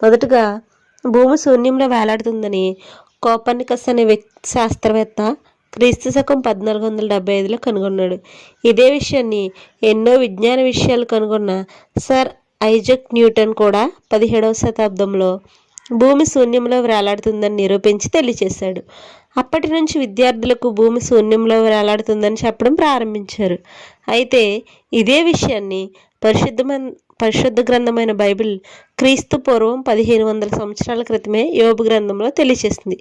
మొదటగా భూమి శూన్యంలో వేలాడుతుందని కోపర్నికస్ అనే శాస్త్రవేత్త క్రీస్తు శకం 1475లో కనుగొన్నాడు. ఇదే విషయాన్ని ఎన్నో విజ్ఞాన విషయాలు కనుగొన్న సర్ ఐజక్ న్యూటన్ కూడా 17వ శతాబ్దంలో భూమి శూన్యంలో వేలాడుతుందని నిరూపించి తెలియచేశాడు. అప్పటి నుంచి విద్యార్థులకు భూమి శూన్యంలో వేలాడుతుందని చెప్పడం ప్రారంభించారు. అయితే ఇదే విషయాన్ని పరిశుద్ధ గ్రంథమైన బైబిల్ క్రీస్తు పూర్వం 1500 సంవత్సరాల క్రితమే యోబు గ్రంథంలో తెలియచేస్తుంది.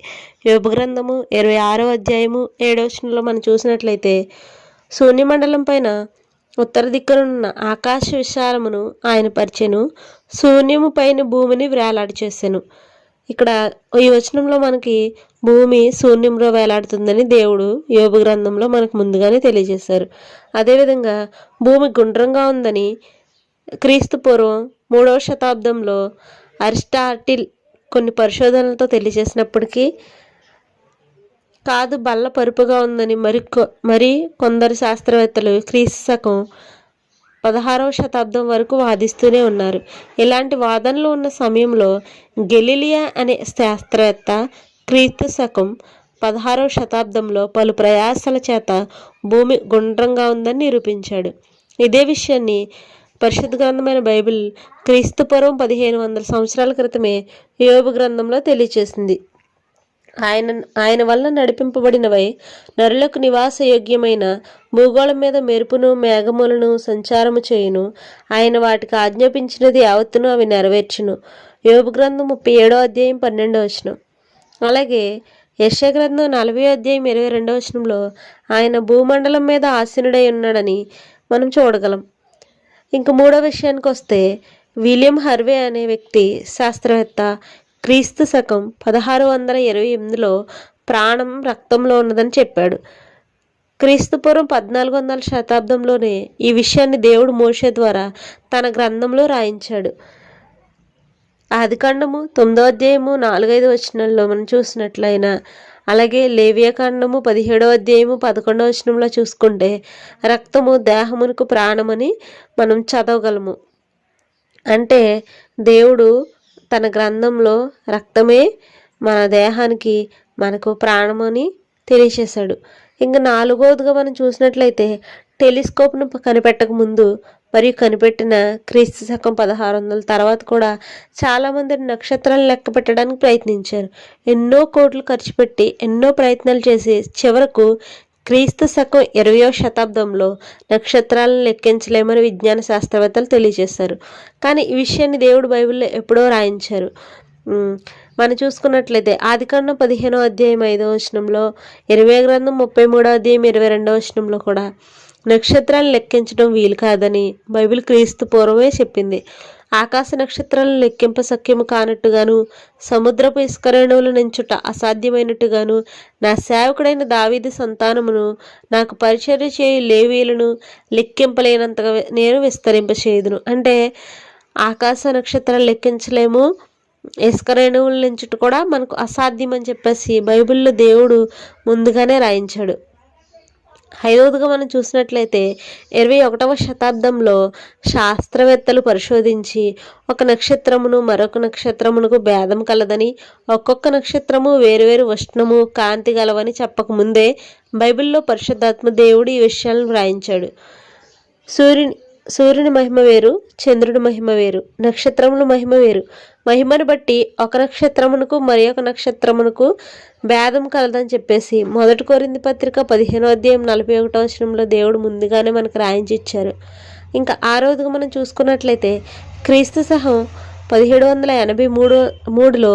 యోబు గ్రంథము 26వ అధ్యాయము 7వ వచనంలో మనం చూసినట్లయితే, శూన్యమండలం పైన ఉత్తర దిక్కునున్న ఆకాశ విశాలమును ఆయన పరిచెను, శూన్యము పైన భూమిని వేలాడి చేసెను. ఇక్కడ ఈ వచనంలో మనకి భూమి శూన్యంలో వేలాడుతుందని దేవుడు యోబు గ్రంథంలో మనకు ముందుగానే తెలియజేశారు. అదేవిధంగా భూమి గుండ్రంగా ఉందని క్రీస్తు పూర్వం 3వ శతాబ్దంలో అరిస్టాటిల్ కొన్ని పరిశోధనలతో తెలియజేసినప్పటికీ కాదు బల్ల పరుపుగా ఉందని మరి కొందరు శాస్త్రవేత్తలు క్రీస్తు శకం 16వ శతాబ్దం వరకు వాదిస్తూనే ఉన్నారు. ఇలాంటి వాదనలు ఉన్న సమయంలో గెలీలియా అనే శాస్త్రవేత్త క్రీస్తు శకం 16వ శతాబ్దంలో పలు ప్రయాసాల చేత భూమి గుండ్రంగా ఉందని నిరూపించాడు. ఇదే విషయాన్ని పరిశుద్ధ గ్రంథమైన బైబిల్ క్రీస్తు పూర్వం 1500 సంవత్సరాల క్రితమే యోబు గ్రంథంలో తెలియచేసింది. ఆయన వల్ల నడిపింపబడినవై నరులకు నివాస యోగ్యమైన భూగోళం మీద మెరుపును మేఘములను సంచారము చేయును. ఆయన వాటికి ఆజ్ఞాపించినది యావత్తును అవి నెరవేర్చును. యోబు గ్రంథం 37వ అధ్యాయం 12వ వచనం. అలాగే యెషయా గ్రంథం 40వ అధ్యాయం 22వ వచనంలో ఆయన భూమండలం మీద ఆసీనుడై ఉన్నాడని మనం చూడగలం. ఇంక మూడో విషయానికి వస్తే, విలియం హార్వే అనే వ్యక్తి శాస్త్రవేత్త క్రీస్తు శకం 1628లో ప్రాణం రక్తంలో ఉన్నదని చెప్పాడు. క్రీస్తు పూర్వం 1400 శతాబ్దంలోనే ఈ విషయాన్ని దేవుడు మోషే ద్వారా తన గ్రంథంలో రాయించాడు. ఆదికాండము 9వ అధ్యాయము 4-5 వచనాల్లో మనం చూసినట్లయినా, అలాగే లేవియాకాండము 17వ అధ్యాయము 11వ వచనంలో చూసుకుంటే రక్తము దేహమునకు ప్రాణమని మనం చదవగలము. అంటే దేవుడు తన గ్రంథంలో రక్తమే మన దేహానికి మనకు ప్రాణమని తెలియచేశాడు. ఇంకా నాలుగవదిగా మనం చూసినట్లయితే టెలిస్కోప్ను కనిపెట్టక ముందు మరియు కనిపెట్టిన క్రీస్తు శకం 1600 తర్వాత కూడా చాలామంది నక్షత్రాలను లెక్క పెట్టడానికి ప్రయత్నించారు. ఎన్నో కోట్లు ఖర్చు పెట్టి ఎన్నో ప్రయత్నాలు చేసి చివరకు క్రీస్తు శకం 20వ శతాబ్దంలో నక్షత్రాలను లెక్కించలేమని విజ్ఞాన శాస్త్రవేత్తలు తెలియజేశారు. కానీ ఈ విషయాన్ని దేవుడు బైబిల్లో ఎప్పుడో రాయించారు. మనం చూసుకున్నట్లయితే ఆదికాండం 15వ అధ్యాయం 5వ వచనంలో, ఇర్మియా గ్రంథం 33వ అధ్యాయం 22వ వచనంలో కూడా నక్షత్రాలను లెక్కించడం వీలు కాదని బైబిల్ క్రీస్తు పూర్వమే చెప్పింది. ఆకాశ నక్షత్రాలను లెక్కింప సఖ్యము కానట్టుగాను, సముద్రపు ఇసుకరేణువులు నెంచుట అసాధ్యమైనట్టుగాను, నా సేవకుడైన దావీదు సంతానమును నాకు పరిచర్య చేయు లేవీయులను లెక్కింపలేనంతగా నేను విస్తరింపచేయుదును. అంటే ఆకాశ నక్షత్రాలు లెక్కించలేము, ఇసుకరేణువులు నెంచుట కూడా మనకు అసాధ్యం అని చెప్పేసి బైబిల్లో దేవుడు ముందుగానే రాయించాడు. ఐదవదిగా మనం చూసినట్లయితే 21వ శతాబ్దంలో శాస్త్రవేత్తలు పరిశోధించి ఒక నక్షత్రమును మరొక నక్షత్రమునకు భేదం కలదని, ఒక్కొక్క నక్షత్రము వేరువేరు ఉష్ణము కాంతి గలవని చెప్పకముందే బైబిల్లో పరిశుద్ధాత్మ దేవుడు ఈ విషయాలను వ్రాయించాడు. సూర్యుని మహిమ వేరు, చంద్రుడి మహిమ వేరు, నక్షత్రముల మహిమ వేరు. మహిమను బట్టి ఒక నక్షత్రమునకు మరి ఒక నక్షత్రమునకు భేదం కలదని చెప్పేసి 1 కొరింథీ పత్రిక 15వ అధ్యాయం 41వ వచనంలో దేవుడు ముందుగానే మనకు రాయించి ఇచ్చారు. ఇంకా ఆరవదిగా మనం చూసుకున్నట్లయితే క్రీస్తు శకం 1783లో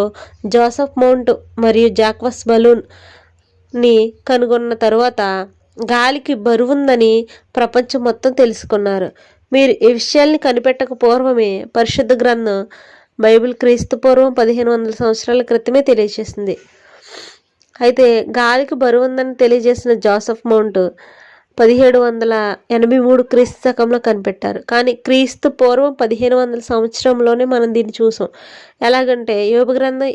జోసెఫ్ మౌంట్ మరియు జాక్వస్ బలూన్ని కనుగొన్న తరువాత గాలికి బరువుందని ప్రపంచం మొత్తం తెలుసుకున్నారు. మీరు ఈ విషయాల్ని కనిపెట్టక పూర్వమే పరిశుద్ధ గ్రంథం బైబిల్ క్రీస్తు పూర్వం 1500 సంవత్సరాల క్రితమే తెలియజేసింది. అయితే గాలికి బరువు ఉందని తెలియజేసిన జోసెఫ్ మౌంట్ 1783 క్రీస్తు శకంలో కనిపెట్టారు. కానీ క్రీస్తు పూర్వం 1500 సంవత్సరంలోనే మనం దీన్ని చూసాం. ఎలాగంటే యోబు గ్రంథం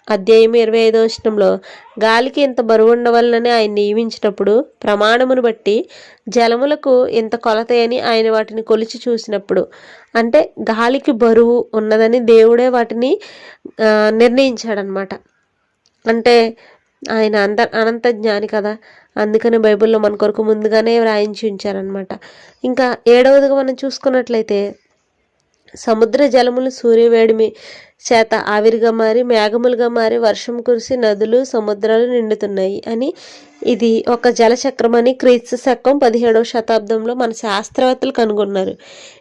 అధ్యాయం 25వ వచనంలో గాలికి ఇంత బరువు ఉండవలనని ఆయన నియమించినప్పుడు, ప్రమాణమును బట్టి జలములకు ఇంత కొలత అని ఆయన వాటిని కొలిచి చూసినప్పుడు, అంటే గాలికి బరువు ఉన్నదని దేవుడే వాటిని నిర్ణయించాడనమాట. అంటే ఆయన అనంత జ్ఞాని కదా, అందుకని బైబిల్లో మన కొరకు ముందుగానే వ్రాయించి ఉంచారనమాట. ఇంకా 7వదిగా మనం చూసుకున్నట్లయితే, సముద్ర జలములు సూర్యవేడిమి చేత ఆవిరిగా మారి మేఘములుగా మారి వర్షం కురిసి నదులు సముద్రాలు నిండుతున్నాయి అని, ఇది ఒక జలచక్రం అని క్రీస్తు శకం 17వ శతాబ్దంలో మన శాస్త్రవేత్తలు కనుగొన్నారు.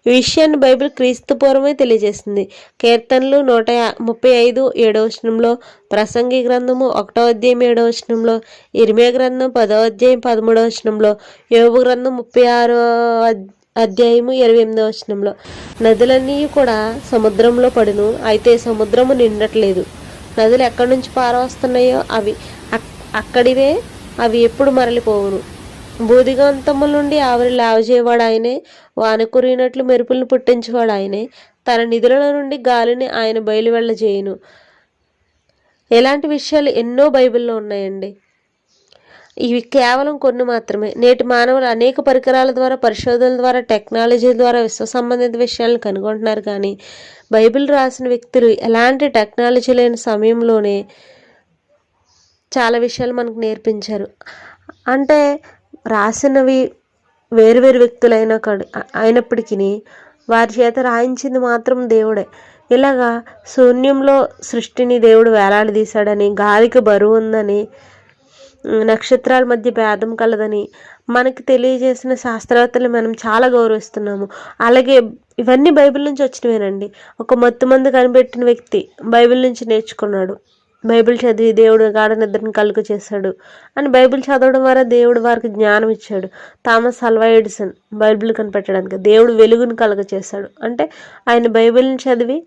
ఈ విషయాన్ని బైబిల్ క్రీస్తు పూర్వమే తెలియజేస్తుంది. కీర్తనలు 135 7వ వచనంలో, ప్రసంగి గ్రంథము 1వ అధ్యాయం 7వ వచనంలో, ఇర్మియా గ్రంథం 10వ అధ్యాయం 13వ వచనంలో, యోబు గ్రంథం 36వ అధ్యాయము 28వ వచనంలో, నదులన్నీ కూడా సముద్రంలో పడును, అయితే సముద్రము నిండట్లేదు. నదులు ఎక్కడి నుంచి పారవస్తున్నాయో అవి అక్కడివే, అవి ఎప్పుడు మరలిపోవును. బూదిగంతముల నుండి ఆవిరి లావజేవాడు ఆయనే, వాన కురిగినట్లు మెరుపులను పుట్టించేవాడు ఆయనే, తన నిధుల నుండి గాలిని ఆయన బయలు వెళ్ళజేయును. ఇలాంటి విషయాలు ఎన్నో బైబిల్లో ఉన్నాయండి. ఇవి కేవలం కొన్ని మాత్రమే. నేటి మానవులు అనేక పరికరాల ద్వారా, పరిశోధనల ద్వారా, టెక్నాలజీ ద్వారా విశ్వ సంబంధిత విషయాలను కనుగొంటున్నారు. కానీ బైబిల్ రాసిన వ్యక్తులు ఎలాంటి టెక్నాలజీ లేని సమయంలోనే చాలా విషయాలు మనకు నేర్పించారు. అంటే రాసినవి వేరు వ్యక్తులైన అయినప్పటికీ వారి చేత రాయించింది మాత్రం దేవుడే. ఇలాగా శూన్యంలో సృష్టిని దేవుడు వేలాడదీశాడని, గాలికి బరువు ఉందని, నక్షత్రాల మధ్య భేదం కలదని మనకి తెలియజేసిన శాస్త్రవేత్తలు మనం చాలా గౌరవిస్తున్నాము. అలాగే ఇవన్నీ బైబిల్ నుంచి వచ్చినవేనండి. ఒక మత్తుమందు కనిపెట్టిన వ్యక్తి బైబిల్ నుంచి నేర్చుకున్నాడు. బైబిల్ చదివి దేవుడు గాఢ నిద్రను కలుగ చేశాడు అని బైబిల్ చదవడం ద్వారా దేవుడు వారికి జ్ఞానం ఇచ్చాడు. థామస్ అల్వా ఎడిసన్ బైబిల్ కనిపెట్టడానికి దేవుడు వెలుగును కలుగ చేశాడు. అంటే ఆయన బైబిల్ని చదివి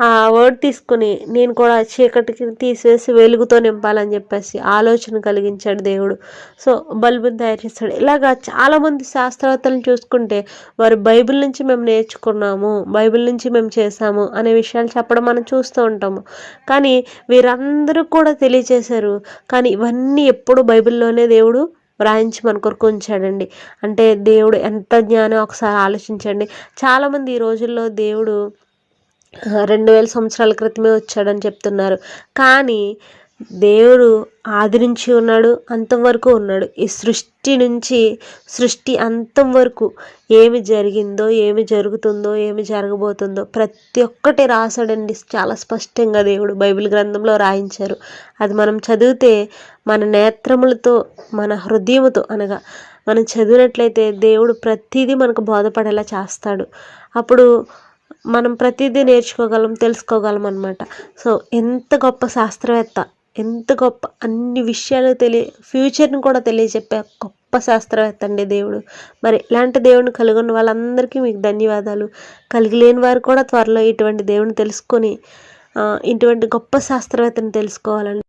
ఆ వర్డ్ తీసుకుని నేను కూడా చీకటికి తీసివేసి వెలుగుతో నింపాలని చెప్పేసి ఆలోచన కలిగించాడు దేవుడు. సో బల్బుని తయారు చేస్తాడు. ఇలాగా చాలామంది శాస్త్రవేత్తలను చూసుకుంటే వారు బైబిల్ నుంచి మేము నేర్చుకున్నాము, బైబిల్ నుంచి మేము చేసాము అనే విషయాలు చెప్పడం మనం చూస్తూ ఉంటాము. కానీ వీరందరూ కూడా తెలియచేశారు. కానీ ఇవన్నీ ఎప్పుడు బైబిల్లోనే దేవుడు వ్రాయించి మన కొరకు ఉంచాడండి. అంటే దేవుడు ఎంత జ్ఞానం ఒకసారి ఆలోచించండి. చాలామంది ఈ రోజుల్లో దేవుడు 2000 సంవత్సరాల క్రితమే వచ్చాడని చెప్తున్నారు. కానీ దేవుడు ఆది నుంచి ఉన్నాడు, అంతం వరకు ఉన్నాడు. ఈ సృష్టి నుంచి సృష్టి అంతం వరకు ఏమి జరిగిందో, ఏమి జరుగుతుందో, ఏమి జరగబోతుందో ప్రతి ఒక్కటి రాశాడండి. చాలా స్పష్టంగా దేవుడు బైబిల్ గ్రంథంలో రాయించారు. అది మనం చదివితే మన నేత్రములతో, మన హృదయముతో అనగా మనం చదివినట్లయితే దేవుడు ప్రతిదీ మనకు బోధపడేలా చేస్తాడు. అప్పుడు మనం ప్రతిదీ నేర్చుకోగలం, తెలుసుకోగలం అన్నమాట. సో ఎంత గొప్ప శాస్త్రవేత్త, ఎంత గొప్ప అన్ని విషయాలు ఫ్యూచర్ని కూడా తెలియజెప్పే గొప్ప శాస్త్రవేత్త అండి దేవుడు. మరి ఇలాంటి దేవుడిని కలిగి ఉన్న వాళ్ళందరికీ మీకు ధన్యవాదాలు. కలిగి లేని వారు కూడా త్వరలో ఇటువంటి దేవుడిని తెలుసుకొని ఇటువంటి గొప్ప శాస్త్రవేత్తని తెలుసుకోవాలండి.